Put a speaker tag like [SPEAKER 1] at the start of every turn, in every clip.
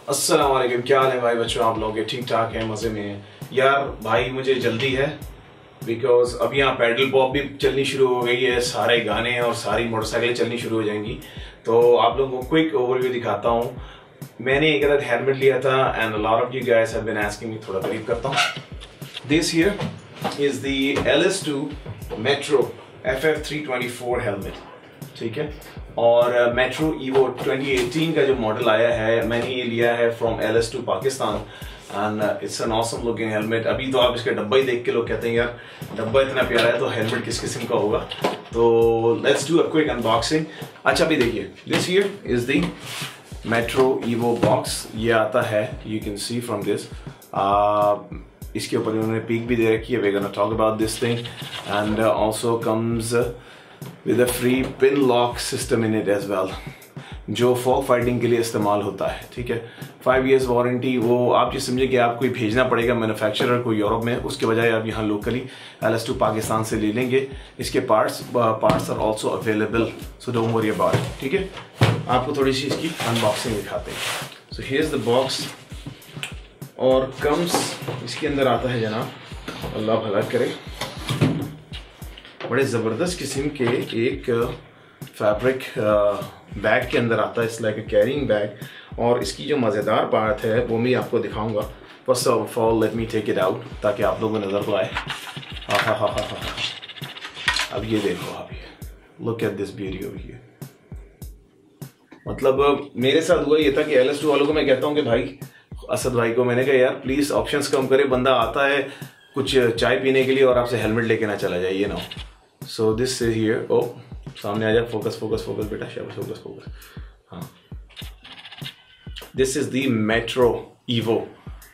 [SPEAKER 1] अस्सलाम वालेकुम, क्या हाल है भाई बच्चों? आप लोग ठीक ठाक हैं, मज़े में हैं? यार भाई मुझे जल्दी है बिकॉज अब यहाँ पैडल पॉप भी चलनी शुरू हो गई है, सारे गाने और सारी मोटरसाइकिलें चलनी शुरू हो जाएंगी। तो आप लोगों को क्विक ओवरव्यू दिखाता हूँ। मैंने एक अदद हेलमेट लिया था and a lot of you guys have been asking me, थोड़ा तारीफ करता हूँ। This here is the LS2 metro FF324 helmet, ठीक है। और मेट्रो ईवो 2018 का जो मॉडल आया है, मैंने ये लिया है from LS2 Pakistan and it's an awesome looking helmet. अभी तो आप इसका डब्बा ही देख के लोग कहते हैं यार डब्बा इतना प्यारा है तो हेलमेट किस किस्म का होगा। तो let's do a quick unboxing. अच्छा अभी देखिए, this here is the metro evo box. ये आता है, you can see from this, इसके ऊपर इन्होंने पीक भी दे रखी है। We gonna talk about this thing and also comes with a free pin lock system in it as well, जो फॉग फाइटिंग के लिए इस्तेमाल होता है, ठीक है। 5 years वारंटी। वो आप ये समझे कि आपको ही भेजना पड़ेगा मैन्युफैक्चरर को यूरोप में, उसके बजाय आप यहाँ लोकली LS2 पाकिस्तान से ले लेंगे। इसके parts are also available, so don't worry about it, ठीक है। आपको थोड़ी सी इसकी अनबॉक्सिंग दिखाते हैं। So here is the box और कम्स, इसके अंदर आता है जनाब, अल्लाह भला करे, बड़े ज़बरदस्त किस्म के एक फैब्रिक बैग के अंदर आता है। It's like a carrying bag. और इसकी जो मज़ेदार पार्ट है वो मैं आपको दिखाऊंगा। First of all let me take it out ताकि आप लोगों को नज़र को आए। हा। अब ये देखो, आप ये look at this beauty over here. मतलब मेरे साथ हुआ ये था कि LS2 वालों को मैं कहता हूँ कि भाई, असद भाई को मैंने कहा यार प्लीज़ ऑप्शंस कम करे, बंदा आता है कुछ चाय पीने के लिए और आपसे हेलमेट लेके ना चला जाए, ये ना। सो दिस इज हियर, ओ सामने आ जाए, फोकस बेटा, शाबाश, फोकस। हाँ, this is the metro evo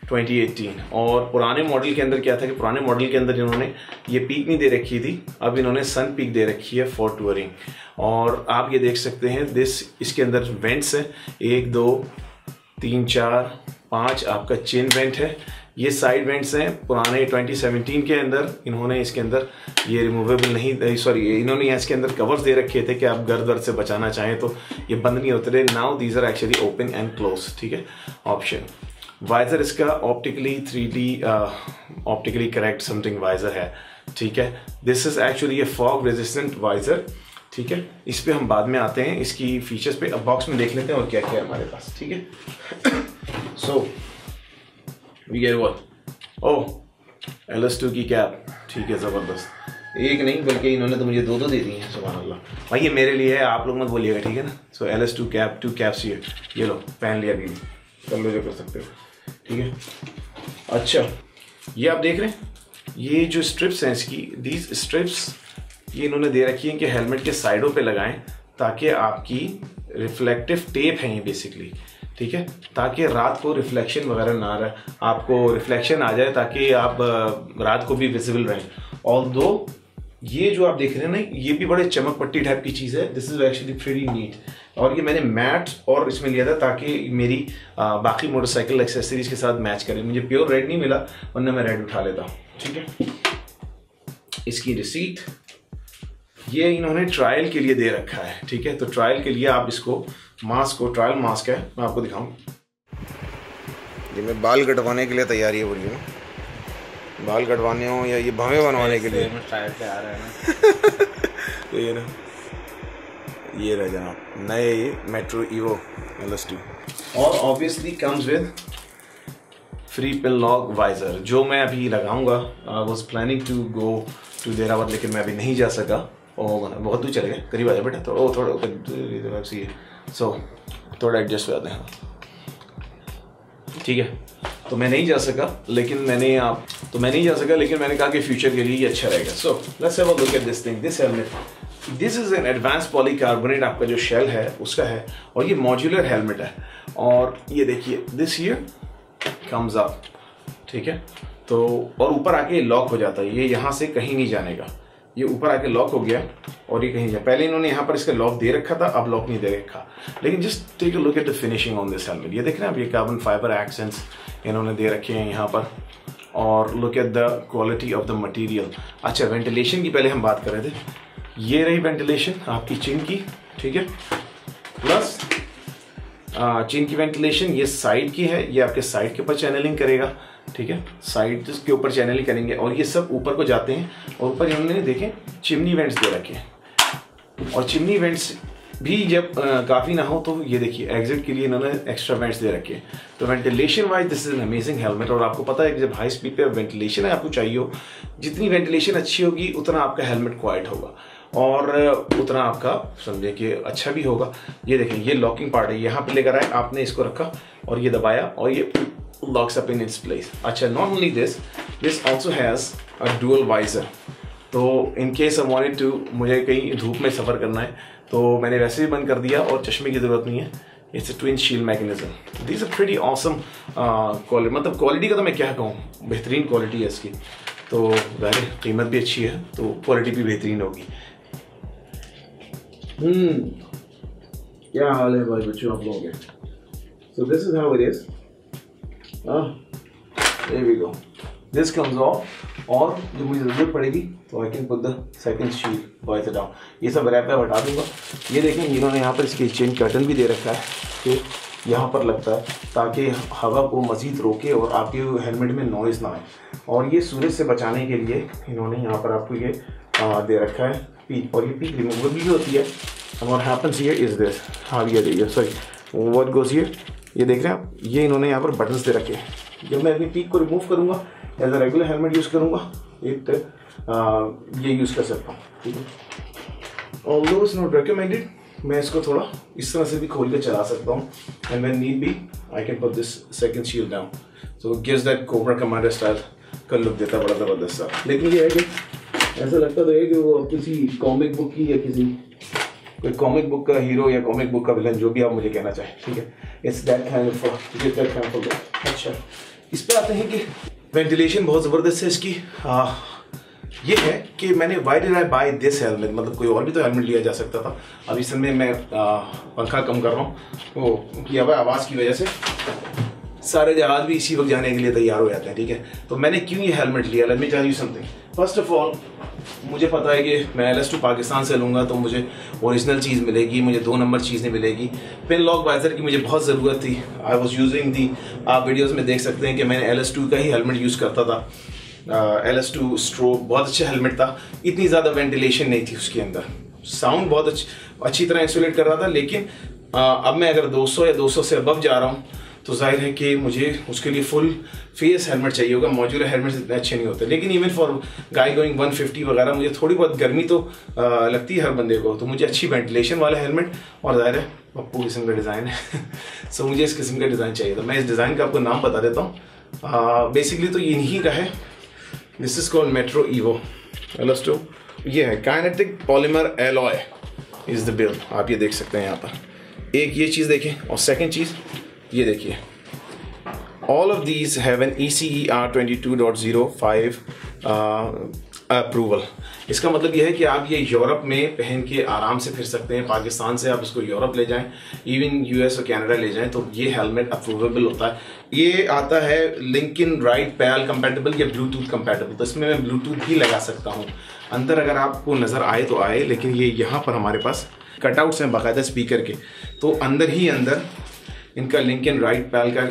[SPEAKER 1] 2018। और पुराने मॉडल के अंदर क्या था कि पुराने मॉडल के अंदर इन्होंने ये पीक नहीं दे रखी थी, अब इन्होंने सन पीक दे रखी है फॉर टूरिंग। और आप ये देख सकते हैं इसके अंदर वेंट्स हैं, 1 2 3 4 5 आपका चेन वेंट है। ये साइड वेंट्स हैं। पुराने 2017 के अंदर इन्होंने इसके अंदर ये रिमूवेबल नहीं, सॉरी, इन्होंने इसके अंदर कवर्स दे रखे थे कि आप गर्द वर्द से बचाना चाहें तो ये बंद नहीं होते थे। Now these are actually open and close, ठीक है। ऑप्शन वाइजर इसका optically 3D optically correct something visor है, ठीक है। This is actually a fog resistant visor, ठीक है। इस पे हम बाद में आते हैं, इसकी फीचर्स पे। अब बॉक्स में देख लेते हैं और क्या क्या है हमारे पास, ठीक है। So we get what, oh LS2 की कैप, ठीक है, ज़बरदस्त। एक नहीं बल्कि इन्होंने तो मुझे 2 दे दी हैं, सुभान अल्लाह। भाई ये मेरे लिए है, आप लोग मत बोलिएगा, ठीक है ना। सो LS2 कैप, 2 कैप्स ये लो, पहन लिया भी, कर लो जो कर सकते हो, ठीक है। अच्छा, ये आप देख रहे हैं, ये जो स्ट्रिप्स हैं इसकी, दीज स्ट्रिप्स ये इन्होंने दे रखी है कि हेलमेट के साइडों पे लगाएं ताकि आपकी रिफ्लेक्टिव टेप है ये बेसिकली, ठीक है, ताकि रात को रिफ्लेक्शन वगैरह ना रहे, आपको रिफ्लेक्शन आ जाए ताकि आप रात को भी विजिबल रहें। ऑल्दो ये जो आप देख रहे हैं ना, ये भी बड़े चमक पट्टी टाइप की चीज़ है। This is actually pretty neat. और ये मैंने मैट और इसमें लिया था ताकि मेरी बाकी मोटरसाइकिल एक्सेसरीज के साथ मैच करे। मुझे प्योर रेड नहीं मिला, वरना मैं रेड उठा लेता, ठीक है। इसकी रिसीट ये इन्होंने ट्रायल के लिए दे रखा है, ठीक है। तो ट्रायल के लिए आप इसको मास्क को, ट्रायल मास्क है, मैं आपको दिखाऊं। ये मैं बाल कटवाने के लिए तैयारी हो रही हूँ, बाल कटवाने हो या ये भवें बनवाने के लिए ट्रायल पे आ रहा है ना। तो ये ना, ये रहा जनाब नए ये मेट्रो ईवो LS2। और obviously comes with free pin lock visor, जो मैं अभी लगाऊंगा। I was planning to go to Dehradun, लेकिन मैं अभी नहीं जा सका। बहुत दूर चले गए, करीब आ जाए बेटा, तो थोड़ा सी सो थोड़ा एडजस्ट हो जाते हैं, ठीक है। तो मैं नहीं जा सका, लेकिन मैंने कहा कि फ्यूचर के लिए ये अच्छा रहेगा। So let's have a look at this thing, this helmet. This is an advance polycarbonate, आपका जो शेल है उसका है, और ये मॉड्यूलर हेलमेट है। और ये देखिए, दिस हियर कम्स अप, ठीक है। तो और ऊपर आके लॉक हो जाता है, ये यहाँ से कहीं नहीं जाने का, ये ऊपर आके लॉक हो गया और ये कहीं जाए। पहले इन्होंने यहाँ पर इसका लॉक दे रखा था, अब लॉक नहीं दे रखा। लेकिन just take a look at the finishing on this helmet. ये देख रहे हैं आप, ये कार्बन फाइबर एक्सेंट्स इन्होंने दे रखे हैं यहाँ पर, और look at the quality of the material. अच्छा, वेंटिलेशन की पहले हम बात कर रहे थे। ये रही वेंटिलेशन आपकी चिन की, ठीक है। प्लस चेन की वेंटिलेशन ये साइड की है, ये आपके साइड के ऊपर चैनलिंग करेगा, ठीक है, साइड के ऊपर चैनलिंग करेंगे और ये सब ऊपर को जाते हैं। और ऊपर इन्होंने देखें चिमनी वेंट्स दे रखे हैं, और चिमनी वेंट्स भी जब काफ़ी ना हो तो ये देखिए एग्जिट के लिए इन्होंने एक्स्ट्रा वेंट्स दे रखे हैं। तो ventilation wise this is an amazing helmet. और आपको पता है कि जब हाई स्पीड पे वेंटिलेशन है आपको चाहिए हो, जितनी वेंटिलेशन अच्छी होगी उतना आपका हेलमेट क्वाइट होगा और उतना आपका समझे कि अच्छा भी होगा। ये देखें ये लॉकिंग पार्ट है, यहाँ पे लेकर आए आपने इसको रखा और ये दबाया और ये locks up in its place. अच्छा, not only this also has a dual visor. तो in case I wanted to, मुझे कहीं धूप में सफ़र करना है तो मैंने वैसे भी बंद कर दिया और चश्मे की ज़रूरत नहीं है। It's a twin shield mechanism. This are pretty awesome quality, मतलब क्वालिटी का तो मैं क्या कहूँ, बेहतरीन क्वालिटी है इसकी। तो ज़ाहिर कीमत भी अच्छी है तो क्वालिटी भी बेहतरीन होगी। क्या हाल है भाई बच्चों आप लोगों के? So this is how it is. There we go, this comes off और जो मुझे ज़रूरत पड़ेगी तो I can put the second sheet wise down. ये सब रैपर हटा दूंगा। ये देखें इन्होंने यहाँ पर इसकी चेन कर्टन भी दे रखा है कि यहाँ पर लगता है ताकि हवा को मज़ीद रोके और आपके हेलमेट में नॉइज़ ना आए। और ये सूरज से बचाने के लिए इन्होंने यहाँ पर आपको ये दे रखा है पीक, और ये पीक रिमूवेबल भी होती है। और हैपन्स हियर इज दिस, हाँ ये देखिए, सॉरी व्हाट गोज़ हियर, ये देख रहे हैं आप, ये इन्होंने यहाँ पर बटन्स दे रखे हैं। जब मैं अपनी पीक को रिमूव करूँगा as a regular helmet use करूँगा ये यूज़ कर सकता हूँ, ठीक है। ऑल्दो इट्स नॉट रिकमेंडेड, मैं इसको थोड़ा इस तरह से भी खोल के चला सकता हूँ and when need be I can put this second shield down. So gives that cobra commander style का लुक देता बड़ा ज़बरदस्त सा। लेकिन ये है कि ऐसा लगता तो है कि वो किसी कॉमिक बुक की या किसी कोई कॉमिक बुक का हीरो या कॉमिक बुक का विलन, जो भी आप मुझे कहना चाहें, ठीक है। It's that kind of. अच्छा, इस पे आते हैं कि वेंटिलेशन बहुत ज़बरदस्त है इसकी। ये है कि मैंने why did I buy this helmet, मतलब कोई और भी तो हेलमेट लिया जा सकता था। अब इस समय मैं पंखा कम कर रहा हूँ वो किया हुआ आवाज़ की वजह से, सारे जहाज भी इसी वक्त जाने के लिए तैयार हो जाते हैं, ठीक है। तो मैंने क्यों ये हेलमेट लिया, let me tell you something. First of all मुझे पता है कि मैं LS2 पाकिस्तान से लूँगा तो मुझे ओरिजिनल चीज़ मिलेगी, मुझे 2 नंबर चीज़ नहीं मिलेगी। पिन लॉक वाइजर की मुझे बहुत ज़रूरत थी। आई वॉज यूजिंग दी, आप वीडियोस में देख सकते हैं कि मैंने LS2 का ही हेलमेट यूज़ करता था। LS2 स्ट्रोक बहुत अच्छा हेलमेट था, इतनी ज़्यादा वेंटिलेशन नहीं थी उसके अंदर, साउंड बहुत अच्छी तरह इंसुलेट कर रहा था। लेकिन अब मैं अगर 200 या 200 से अबव जा रहा हूँ तो जाहिर है कि मुझे उसके लिए फुल फेस हेलमेट चाहिए होगा। मॉड्यूलर हेलमेट इतने अच्छे नहीं होते, लेकिन इवन फॉर गाय गोइंग 150 वगैरह मुझे थोड़ी बहुत गर्मी तो लगती है हर बंदे को, तो मुझे अच्छी वेंटिलेशन वाला हेलमेट, और जाहिर है पप्पू किस्म का डिज़ाइन है सो मुझे इस किस्म का डिज़ाइन चाहिए था। मैं इस डिज़ाइन का आपको नाम बता देता हूँ। बेसिकली तो इन्हीं का है, this is called metro evo LS2। ये है kinetic polymer alloy is the build, आप ये देख सकते हैं यहाँ पर। एक ये चीज़ देखें, और सेकेंड चीज़ ये देखिए, all of these have an ECER 22.05 approval. इसका मतलब यह है कि आप ये यूरोप में पहन के आराम से फिर सकते हैं। पाकिस्तान से आप इसको यूरोप ले जाएं, इवन US और कनाडा ले जाएं, तो ये हेलमेट अप्रूवेबल होता है। ये आता है लिंकन राइट पैल कंपैटिबल या ब्लूटूथ कंपैटिबल, तो इसमें मैं ब्लूटूथ भी लगा सकता हूँ अंदर, अगर आपको नज़र आए तो आए। लेकिन ये यहाँ पर हमारे पास कटआउट्स हैं बाकायदा स्पीकर के, तो अंदर ही अंदर इनका लिंकन राइट पैल का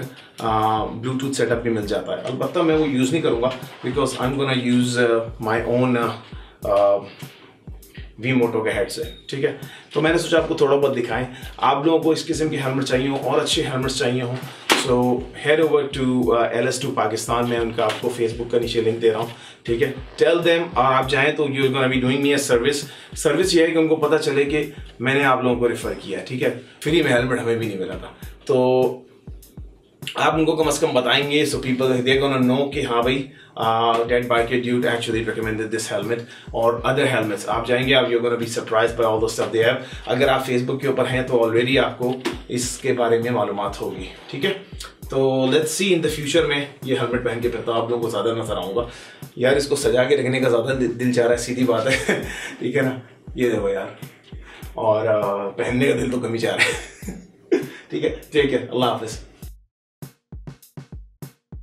[SPEAKER 1] ब्लूटूथ सेटअप भी मिल जाता है। अलबत्ता मैं वो यूज़ नहीं करूँगा because I am gonna use my own V-Moto के हेड से, ठीक है। तो मैंने सोचा आपको थोड़ा बहुत दिखाएं। आप लोगों को इस किस्म के हेलमेट चाहिए हो और अच्छे हेलमेट्स चाहिए हों, so head over to LS2 Pakistan में, उनका आपको फेसबुक का नीचे लिंक दे रहा हूँ, ठीक है। टेल देम, आप जाएँ तो you gonna be doing me a service ये है कि उनको पता चले कि मैंने आप लोगों को रेफर किया, ठीक है। फ्री में हेलमेट हमें भी नहीं मिला था, तो आप उनको कम से कम बताएंगे, so people they gonna know कि हाँ भाई dead bike dude actually recommended this helmet और अदर हेलमेट्स। आप जाएंगे, आप you gonna be surprised by all the stuff they have. अगर आप फेसबुक के ऊपर हैं तो ऑलरेडी आपको इसके बारे में मालूमात होगी, ठीक है। तो let's see in the future में ये हेलमेट पहन के फिर तो आप लोगों को ज़्यादा नजर आऊँगा। यार इसको सजा के रखने का ज़्यादा दिल चाह रहा है, सीधी बात है ठीक है ना। ये देखो यार, और पहनने का दिल तो कम ही चाह रहा है ठीक है, ठीक है, अल्लाह हाफिज़।